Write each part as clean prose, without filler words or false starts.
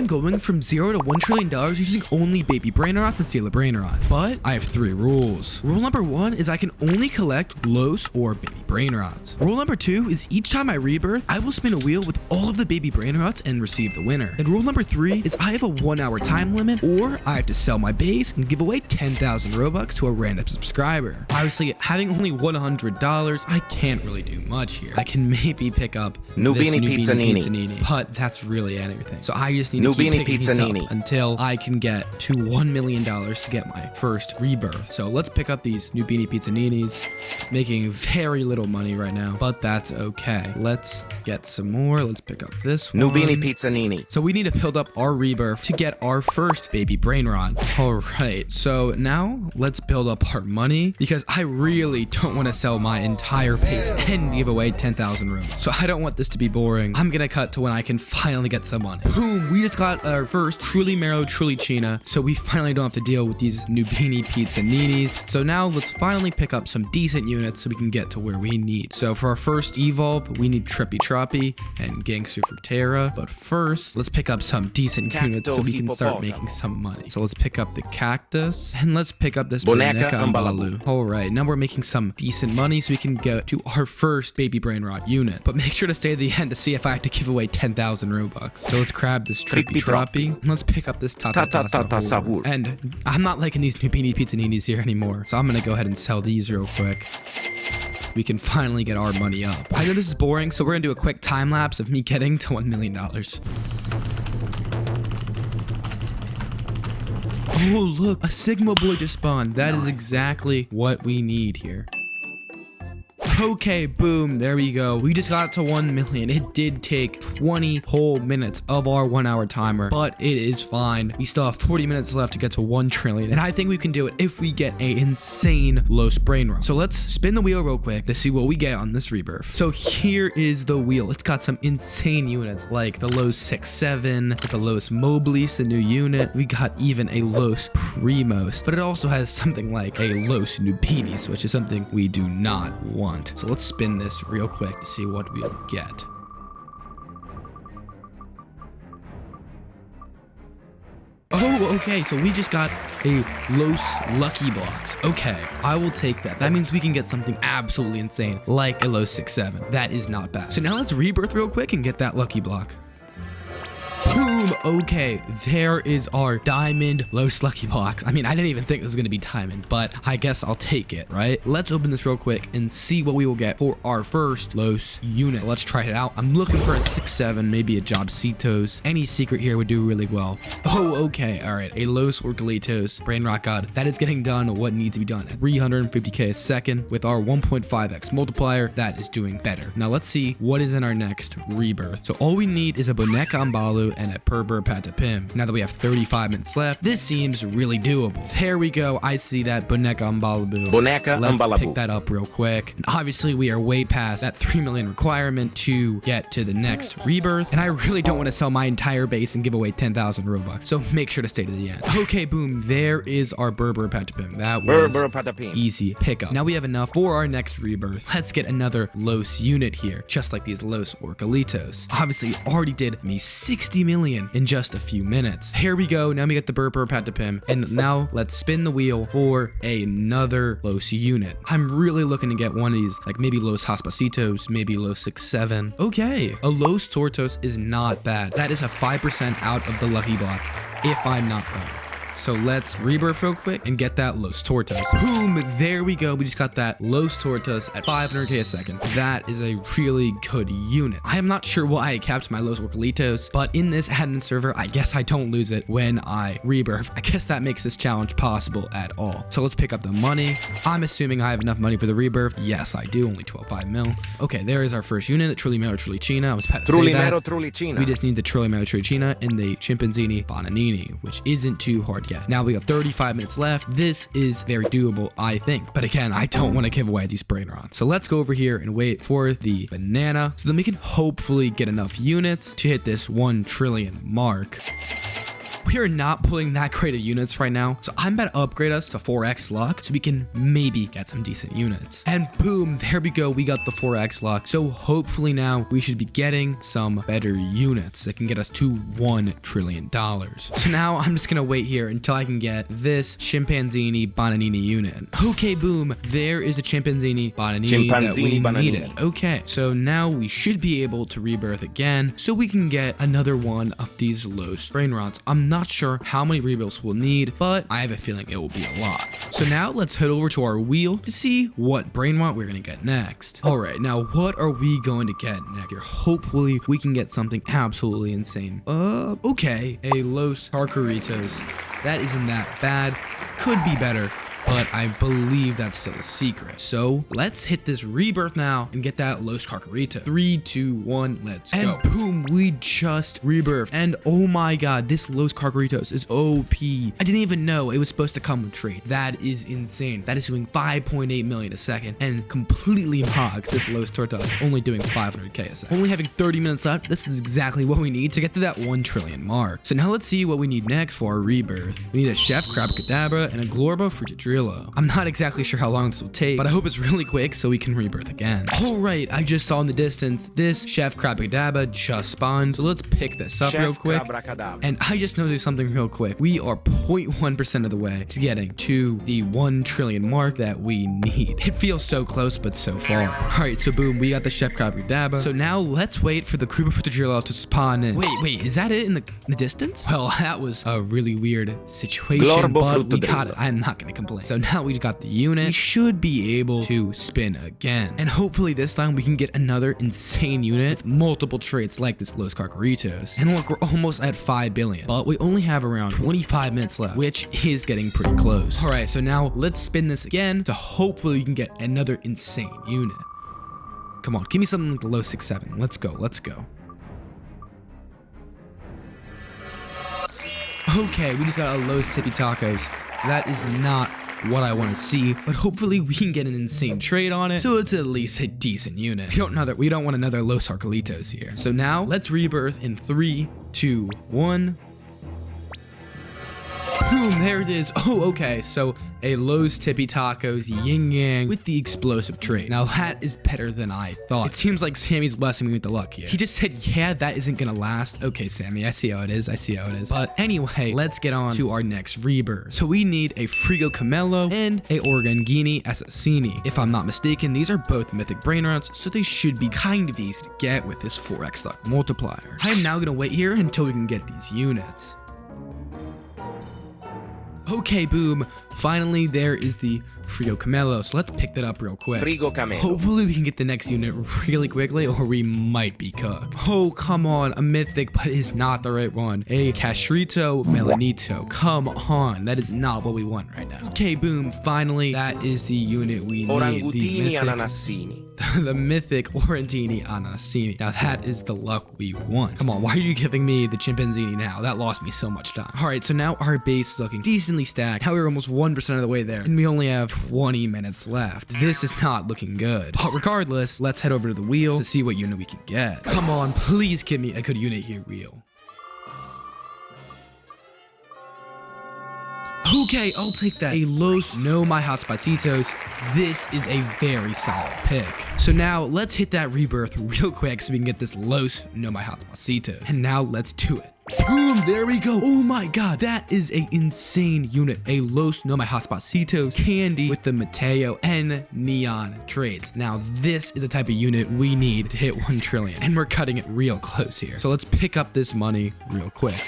I'm going from 0 to $1 trillion using only baby brainrots and steal a brainrot. But I have 3 rules. Rule number 1 is I can only collect Los or baby brainrots. Rule number 2 is each time I rebirth, I will spin a wheel with all of the baby brainrots and receive the winner. And rule number 3 is I have a 1-hour time limit, or I have to sell my base and give away 10,000 Robux to a random subscriber. Obviously, having only $100, I can't really do much here. I can maybe pick up Nubini Pizzanini, but that's really everything. So I just need to keep picking these up until I can get to $1 million to get my first rebirth. So let's pick up these Nubini Pizzaninis, making very little money right now, but that's okay. Let's get some more. Let's pick up this one. Nubini Pizzanini. So we need to build up our rebirth to get our first baby brainrot. All right, so now let's build up our money because I really don't want to sell my entire base and give away 10,000 Robux. So I don't want this to be boring. I'm gonna cut to when I can finally get some money. Boom, we just got our first truly Marrow, truly China. So we finally don't have to deal with these Nubini Pizzaninis. So now let's finally pick up some decent units so we can get to where we need. So for our first evolve, we need Trippy Troppy and Gangster Fruitera. But first, let's pick up some decent units so we can start making some money. So let's pick up the cactus and let's pick up this Boneka Ambalu. All right, now we're making some decent money so we can get to our first baby brainrot unit. But make sure to stay to the end to see if I have to give away 10,000 Robux. So let's grab this Trippy Troppy and let's pick up this Tata Sahur. And I'm not liking these Nubini Pizzaninis here anymore, so I'm gonna go ahead and sell these real quick. We can finally get our money up. I know this is boring, so we're gonna do a quick time lapse of me getting to $1 million. Oh, look, a Sigma boy just spawned. That is exactly what we need here. Okay, boom, there we go. We just got to 1 million. It did take 20 whole minutes of our 1-hour timer, but it is fine. We still have 40 minutes left to get to 1 trillion, and I think we can do it if we get an insane Los brainrot. So let's spin the wheel real quick to see what we get on this rebirth. So here is the wheel. It's got some insane units like the Los 6-7, the Los Moblies, the new unit. We got even a Los Primos, but it also has something like a Los Nubinis, which is something we do not want. So let's spin this real quick to see what we'll get. Oh, okay, so we just got a Los Lucky Blocks. Okay, I will take that. That means we can get something absolutely insane, like a Los 6-7. That is not bad. So now let's rebirth real quick and get that Lucky Block. Boom! Okay, there is our diamond Los Lucky Blocks. I mean, I didn't even think it was going to be diamond, but I guess I'll take it, right? Let's open this real quick and see what we will get for our first Los unit. Let's try it out. I'm looking for a 6-7, maybe a Jobcitos. Any secret here would do really well. Oh, okay. All right, a Los Orcalitos Brainrot God. That is getting done what needs to be done at 350k a second with our 1.5x multiplier. That is doing better. Now let's see what is in our next rebirth. So all we need is a Boneka Ambalu and a Perber Patapim. Now that we have 35 minutes left, this seems really doable. There we go. I see that Boneka Ambalu. Let's pick that up real quick. And obviously, we are way past that 3 million requirement to get to the next rebirth. And I really don't want to sell my entire base and give away 10,000 Robux. So make sure to stay to the end. Okay, boom. There is our Berber Patapim. That was easy pickup. Now we have enough for our next rebirth. Let's get another Los unit here, just like these Los Orcalitos. Obviously, already did me 60 million in just a few minutes. Here we go. Now we get the Berber Patapim. And now let's spin the wheel for another Los unit. I'm really looking to get one of these, like maybe Los Haspacitos, maybe Los 6-7. Okay, a Los Tortos is not bad. That is a 5% out of the Lucky Block, if I'm not wrong. So let's rebirth real quick and get that Los Tortos. Boom, there we go. We just got that Los Tortos at 500k a second. That is a really good unit. I am not sure why I kept my Los Orcalitos, but in this admin server, I guess I don't lose it when I rebirth. I guess that makes this challenge possible at all. So let's pick up the money. I'm assuming I have enough money for the rebirth. Yes, I do. Only 12.5 mil. Okay, there is our first unit, the Truly Mero Truly China. I was about to say that. Truly China. We just need the Truly Mero Truly China and the Chimpanzini Bananini, which isn't too hard yet. Now we have 35 minutes left. This is very doable, I think. But again, I don't want to give away these brainrots. So let's go over here and wait for the banana so then we can hopefully get enough units to hit this 1 trillion mark. We are not pulling that great of units right now, so I'm about to upgrade us to 4x luck so we can maybe get some decent units. And boom, there we go. We got the 4x luck. So hopefully now we should be getting some better units that can get us to $1 trillion. So now I'm just gonna wait here until I can get this chimpanzini bananini unit. Okay, boom, there is a chimpanzini bananini that we needed. Okay, so now we should be able to rebirth again so we can get another one of these Los Brainrots. I'm not sure how many rebirths we'll need, but I have a feeling it will be a lot. So now let's head over to our wheel to see what Brainrot we're gonna get next. All right, now what are we going to get next here? Hopefully we can get something absolutely insane. Okay, a Los Carcaritos. That isn't that bad. Could be better, but I believe that's still a secret. So let's hit this rebirth now and get that Los Carcarito. 3, 2, 1, let's go. And boom, we just rebirthed. And oh my god, this Los Carcaritos is OP. I didn't even know it was supposed to come with traits. That is insane. That is doing 5.8 million a second and completely mogs this Los Tortas, only doing 500k a second. Only having 30 minutes left, this is exactly what we need to get to that 1 trillion mark. So now let's see what we need next for our rebirth. We need a Chef Crabacadabra and a Glorba Frutadrillo. I'm not exactly sure how long this will take, but I hope it's really quick so we can rebirth again. All right, I just saw in the distance this Chef Crabacadabra just spawned, so let's pick this up real quick. And I just noticed something real quick. We are 0.1% of the way to getting to the 1 trillion mark that we need. It feels so close, but so far. All right, so boom, we got the Chef Crabacadabra. So now let's wait for the Krupa Frutadrillo to spawn in. Wait, is that it in the distance? Well, that was a really weird situation, but we got it. I'm not gonna complain. So now we got the unit. We should be able to spin again. And hopefully this time we can get another insane unit with multiple traits like this Los Carcaritos. And look, we're almost at 5 billion, but we only have around 25 minutes left, which is getting pretty close. All right, so now let's spin this again to hopefully we can get another insane unit. Come on, give me something like the Los 6-7. Let's go, let's go. Okay, we just got a Los Tippy Tacos. That is not what I want to see, but hopefully we can get an insane trade on it so it's at least a decent unit. We don't want another Los Arcalitos here. So now let's rebirth in 3, 2, 1. Boom, there it is. Oh, okay, so a Los Tippy Tacos Yin Yang with the explosive trait. Now that is better than I thought. It seems like Sammy's blessing me with the luck here. He just said, yeah, that isn't gonna last. Okay, Sammy, I see how it is. But anyway, let's get on to our next rebirth. So we need a Frigo Camelo and a Orangini Assassini. If I'm not mistaken, these are both mythic brainrots, so they should be kind of easy to get with this 4x luck multiplier. I am now gonna wait here until we can get these units. Okay, boom. Finally, there is the Frigo Camelo. So let's pick that up real quick. Frigo Camelo. Hopefully we can get the next unit really quickly or we might be cooked. Oh, come on. A mythic, but it's not the right one. A Castrito Melanito. Come on. That is not what we want right now. Okay, boom. Finally, that is the unit we need. Orangutini Ananassini. The mythic Orangini Anassini. Now that is the luck we want. Come on, why are you giving me the chimpanzini now? That lost me so much time. All right, so now our base is looking decently stacked. Now we're almost 1% of the way there, and we only have 20 minutes left. This is not looking good. But regardless, let's head over to the wheel to see what unit we can get. Come on, please give me a good unit here, wheel. Okay, I'll take that. A Los No My Hotspotsitos. This is a very solid pick. So now let's hit that rebirth real quick so we can get this Los No My Hotspotsitos. And now let's do it. Boom, there we go. Oh my god, that is a insane unit. A Los No My Hotspotsitos candy with the Mateo and Neon traits. Now this is the type of unit we need to hit 1 trillion. And we're cutting it real close here. So let's pick up this money real quick.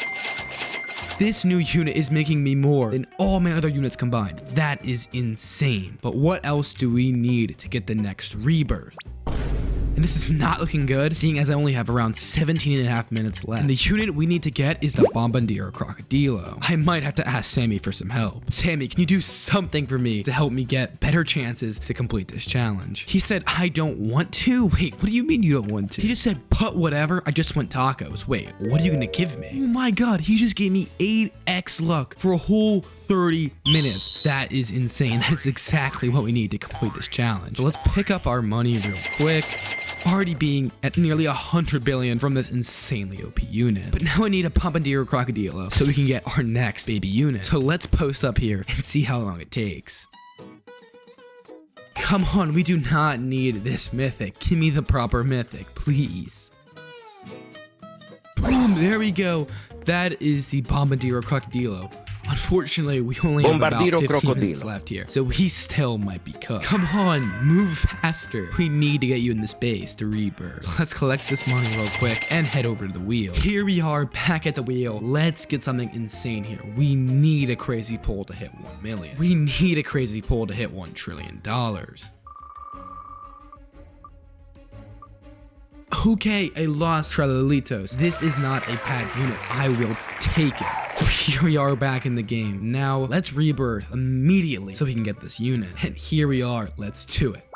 This new unit is making me more than all my other units combined. That is insane. But what else do we need to get the next rebirth? And this is not looking good, seeing as I only have around 17.5 minutes left. And the unit we need to get is the Bombardiro Crocodilo. I might have to ask Sammy for some help. Sammy, can you do something for me to help me get better chances to complete this challenge? He said, I don't want to? Wait, what do you mean you don't want to? He just said, but whatever, I just want tacos. Wait, what are you gonna give me? Oh my god, he just gave me 8x luck for a whole 30 minutes. That is insane. That is exactly what we need to complete this challenge. So let's pick up our money real quick. already being at nearly 100 billion from this insanely OP unit. But now I need a Pompandiro Crocodilo so we can get our next baby unit. So let's post up here and see how long it takes. Come on, we do not need this mythic. Give me the proper mythic, please. Boom, there we go. That is the Bombardiro Crocodilo. Unfortunately, we only have about 15 minutes left here, so we still might be cooked. Come on, move faster. We need to get you in this base to rebirth. So let's collect this money real quick and head over to the wheel. Here we are back at the wheel. Let's get something insane here. We need a crazy pull to hit 1 million. We need a crazy pull to hit $1 trillion. Okay, a Los Tralalitos. This is not a bad unit. I will take it. So here we are back in the game. Now let's rebirth immediately so we can get this unit. And here we are. Let's do it.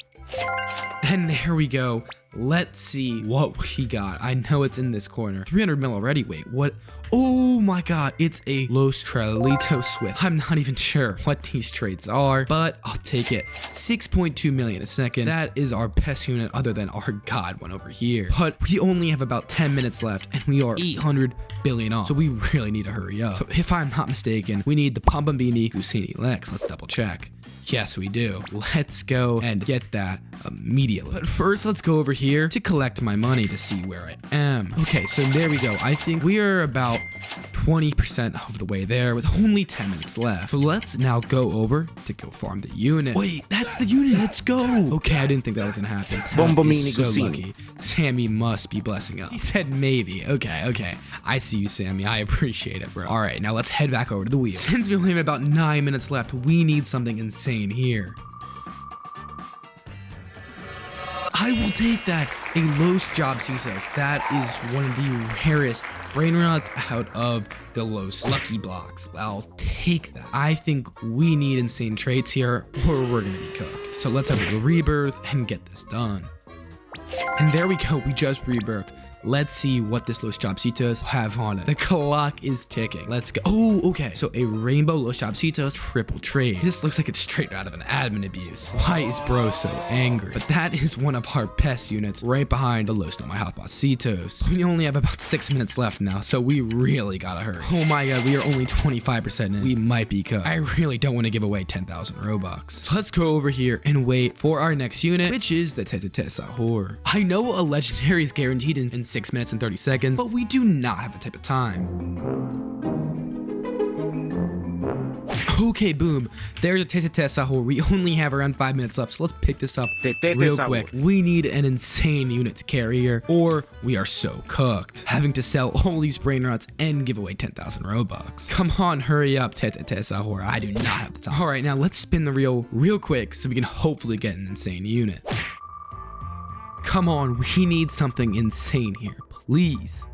And there we go. Let's see what we got. I know it's in this corner. 300 mil already. Wait, what? Oh my god, it's a Los Tralalitos Swift. I'm not even sure what these traits are, but I'll take it. 6.2 million a second. That is our best unit other than our god one over here. But we only have about 10 minutes left and we are 800 billion off. So we really need to hurry up. So if I'm not mistaken, we need the Pombambini Gusini Lex. Let's double check. Yes, we do. Let's go and get that immediately. But first, let's go over here to collect my money to see where I am. Okay, so there we go. I think we are about 20% of the way there with only 10 minutes left. So let's now go over to go farm the unit. Wait, that's the unit. Let's go. Okay, I didn't think that was gonna happen. Bombomini So Gusini. lucky. Sammy must be blessing us. He said maybe. Okay. I see you, Sammy. I appreciate it, bro. All right, now let's head back over to the wheel. Since we only have about 9 minutes left, we need something insane here. I will take that. A Los Jobcisos. That is one of the rarest brainrots out of the Los Lucky Blocks. I'll take that. I think we need insane traits here or we're gonna be cooked. So let's have a rebirth and get this done. And there we go. We just rebirthed. Let's see what this Los Jobcitos have on it. The clock is ticking. Let's go. Oh, okay. So a rainbow Los Jobcitos triple trade. This looks like it's straight out of an admin abuse. Why is bro so angry? But that is one of our best units right behind the Los No My Hotbocitos. We only have about 6 minutes left now, so we really gotta hurry. Oh my god, we are only 25% in. We might be cooked. I really don't want to give away 10,000 Robux. So let's go over here and wait for our next unit, which is the Tete Sahur. I know a legendary is guaranteed in 6 minutes and 30 seconds, but we do not have the type of time. Okay, boom. There's a Tete Sahur. We only have around 5 minutes left, so let's pick this up real quick. We need an insane unit to carry here, or we are so cooked. Having to sell all these brainrots and give away 10,000 Robux. Come on, hurry up, Tete Sahur. I do not have the time. All right, now let's spin the reel real quick so we can hopefully get an insane unit. Come on, we need something insane here, please.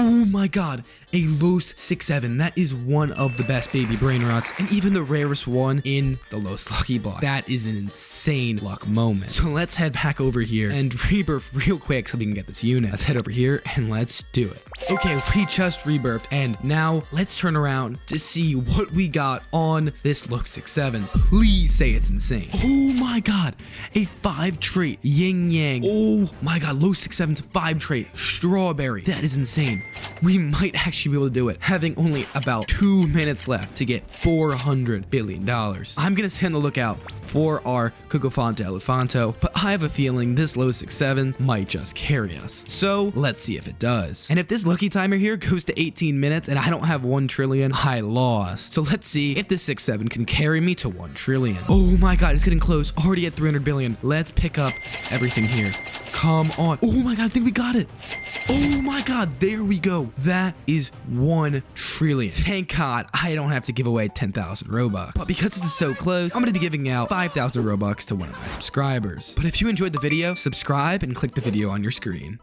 Oh my god, a Los 6-7. That is one of the best baby brainrots and even the rarest one in the Los Lucky Block. That is an insane luck moment. So let's head back over here and rebirth real quick so we can get this unit. Let's head over here and let's do it. Okay, we just rebirthed and now let's turn around to see what we got on this Los 6-7. Please say it's insane. Oh my god, a 5 trait yin yang. Oh my god, Los 6-7's 5 trait strawberry. That is insane. We might actually be able to do it, having only about 2 minutes left to get $400 billion. I'm gonna stay on the lookout for our Cucofonte Elefanto, but I have a feeling this Los 6-7 might just carry us. So let's see if it does. And if this lucky timer here goes to 18 minutes and I don't have 1 trillion, I lost. So let's see if this 6-7 can carry me to 1 trillion. Oh my god, it's getting close. Already at 300 billion. Let's pick up everything here. Come on. Oh my god, I think we got it. Oh my god, there we go. That is 1 trillion. Thank god I don't have to give away 10,000 Robux. But because this is so close, I'm going to be giving out 5,000 Robux to one of my subscribers. But if you enjoyed the video, subscribe and click the video on your screen.